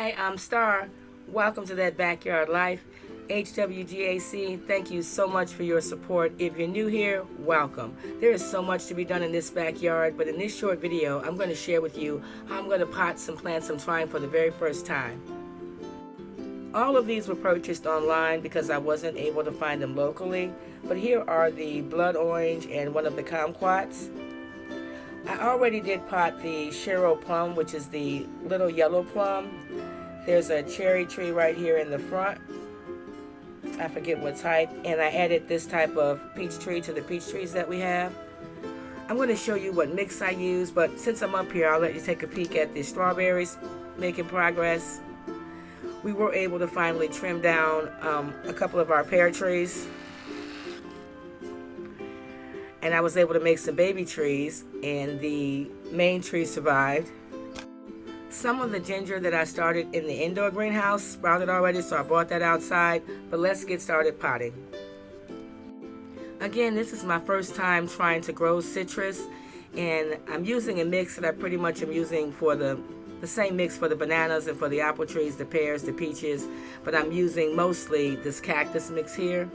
Hi, I'm Star. Welcome to That Backyard Life. HWGAC, thank you so much for your support. If you're new here, welcome. There is so much to be done in this backyard, but in this short video, I'm going to share with you how I'm going to pot some plants I'm trying for the very first time. All of these were purchased online because I wasn't able to find them locally, but here are the blood orange and one of the kumquats. I already did pot the Shiro plum, which is the little yellow plum. There's a cherry tree right here in the front. I forget what type, and I added this type of peach tree to the peach trees that we have. I'm going to show you what mix I use, but since I'm up here, I'll let you take a peek at the strawberries making progress. We were able to finally trim down a couple of our pear trees, and I was able to make some baby trees, and the main tree survived. Some of the ginger that I started in the indoor greenhouse sprouted already, so I brought that outside, but let's get started potting. Again, this is my first time trying to grow citrus, and I'm using a mix that I pretty much am using for the same mix for the bananas and for the apple trees, the pears, the peaches, but I'm using mostly this cactus mix here.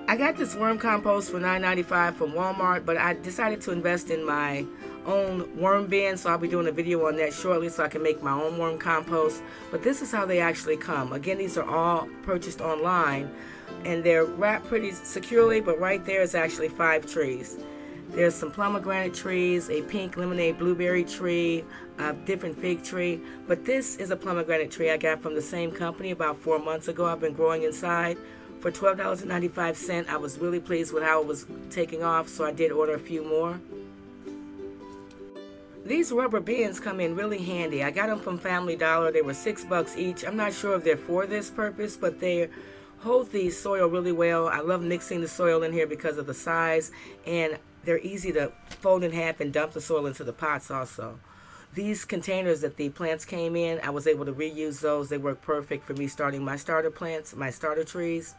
I got this worm compost for $9.95 from Walmart, but I decided to invest in my own worm bin, so I'll be doing a video on that shortly so I can make my own worm compost. But this is how they actually come. Again, these are all purchased online, and they're wrapped pretty securely, but right there is actually 5 trees. There's some pomegranate trees, a pink lemonade blueberry tree, a different fig tree, but this is a pomegranate tree I got from the same company about 4 months ago. I've been growing inside for $12.95. I was really pleased with how it was taking off, so I did order a few more. These rubber bins come in really handy. I got them from Family Dollar. They were $6 each. I'm not sure if they're for this purpose, but they hold the soil really well. I love mixing the soil in here because of the size, and they're easy to fold in half and dump the soil into the pots also. These containers that the plants came in, I was able to reuse those. They work perfect for me starting my starter plants, my starter trees.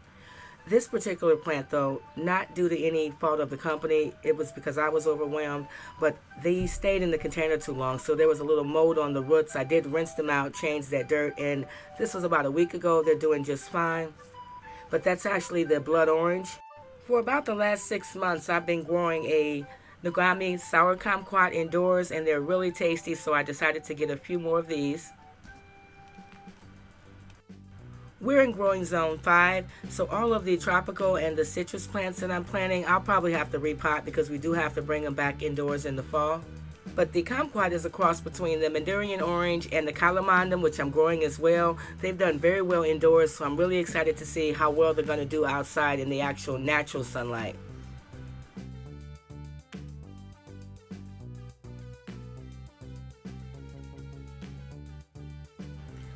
This particular plant, though, not due to any fault of the company, it was because I was overwhelmed, but they stayed in the container too long, so there was a little mold on the roots. I did rinse them out, change that dirt, and this was about a week ago. They're doing just fine. But that's actually the blood orange. For about the last 6 months, I've been growing a Nogami sour kumquat indoors, and they're really tasty, so I decided to get a few more of these. We're in growing zone 5, so all of the tropical and the citrus plants that I'm planting, I'll probably have to repot because we do have to bring them back indoors in the fall. But the kumquat is a cross between the Mandarin orange and the calamandum, which I'm growing as well. They've done very well indoors, so I'm really excited to see how well they're going to do outside in the actual natural sunlight.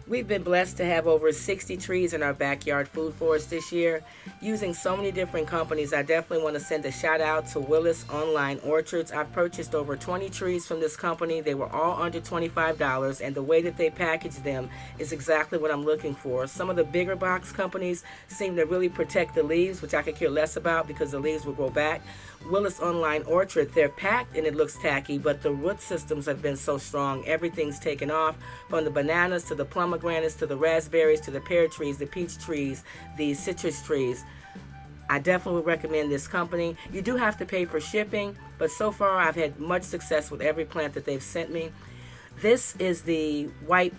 We've been blessed to have over 60 trees in our backyard food forest this year. Using so many different companies, I definitely want to send a shout out to Willis Online Orchards. I've purchased over 20 trees from this company. They were all under $25, and the way that they package them is exactly what I'm looking for. Some of the bigger box companies seem to really protect the leaves, which I could care less about because the leaves will grow back. Willis Online Orchard, they're packed and it looks tacky, but the root systems have been so strong. Everything's taken off, from the bananas to the pomegranates to the raspberries to the pear trees, the peach trees, the citrus trees. I definitely would recommend this company. You do have to pay for shipping, but so far I've had much success with every plant that they've sent me. This is the white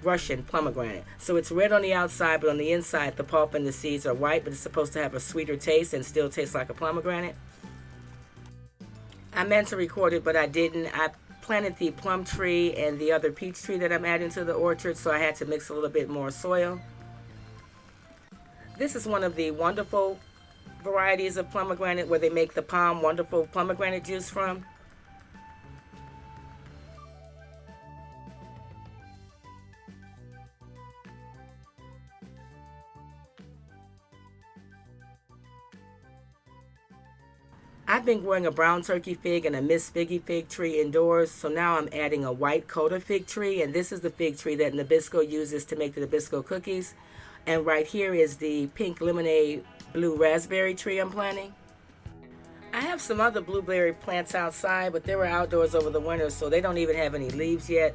Russian pomegranate. So it's red on the outside, but on the inside the pulp and the seeds are white, but it's supposed to have a sweeter taste and still taste like a pomegranate. I meant to record it, but I didn't. I planted the plum tree and the other peach tree that I'm adding to the orchard, so I had to mix a little bit more soil. This is one of the wonderful varieties of pomegranate where they make the Palm Wonderful pomegranate juice from. I've been growing a brown turkey fig and a Miss Figgy fig tree indoors, so now I'm adding a white Coda fig tree, and this is the fig tree that Nabisco uses to make the Nabisco cookies. And right here is the pink lemonade blue raspberry tree I'm planting. I have some other blueberry plants outside, but they were outdoors over the winter, so they don't even have any leaves yet.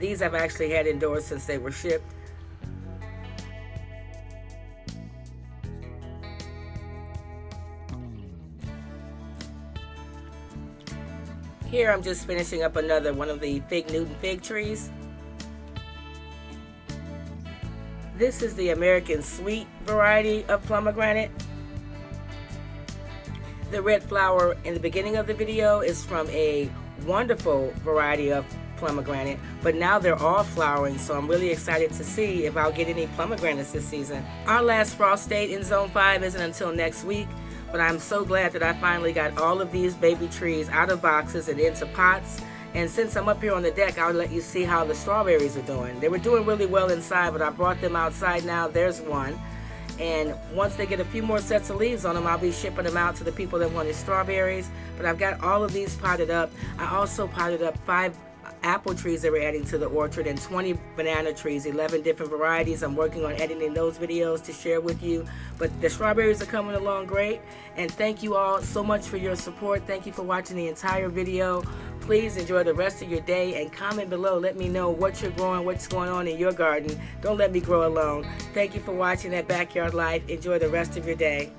These I've actually had indoors since they were shipped. Here I'm just finishing up another one of the Fig Newton fig trees. This is the American Sweet variety of pomegranate. The red flower in the beginning of the video is from a wonderful variety of pomegranate, but now they're all flowering, so I'm really excited to see if I'll get any pomegranates this season. Our last frost date in Zone 5 isn't until next week, but I'm so glad that I finally got all of these baby trees out of boxes and into pots. And since I'm up here on the deck, I'll let you see how the strawberries are doing. They were doing really well inside, but I brought them outside now. There's one. And once they get a few more sets of leaves on them, I'll be shipping them out to the people that wanted strawberries. But I've got all of these potted up. I also potted up 5 apple trees that we're adding to the orchard and 20 banana trees, 11 different varieties. I'm working on editing those videos to share with you. But the strawberries are coming along great. And thank you all so much for your support. Thank you for watching the entire video. Please enjoy the rest of your day and comment below. Let me know what you're growing, what's going on in your garden. Don't let me grow alone. Thank you for watching that Backyard Life. Enjoy the rest of your day.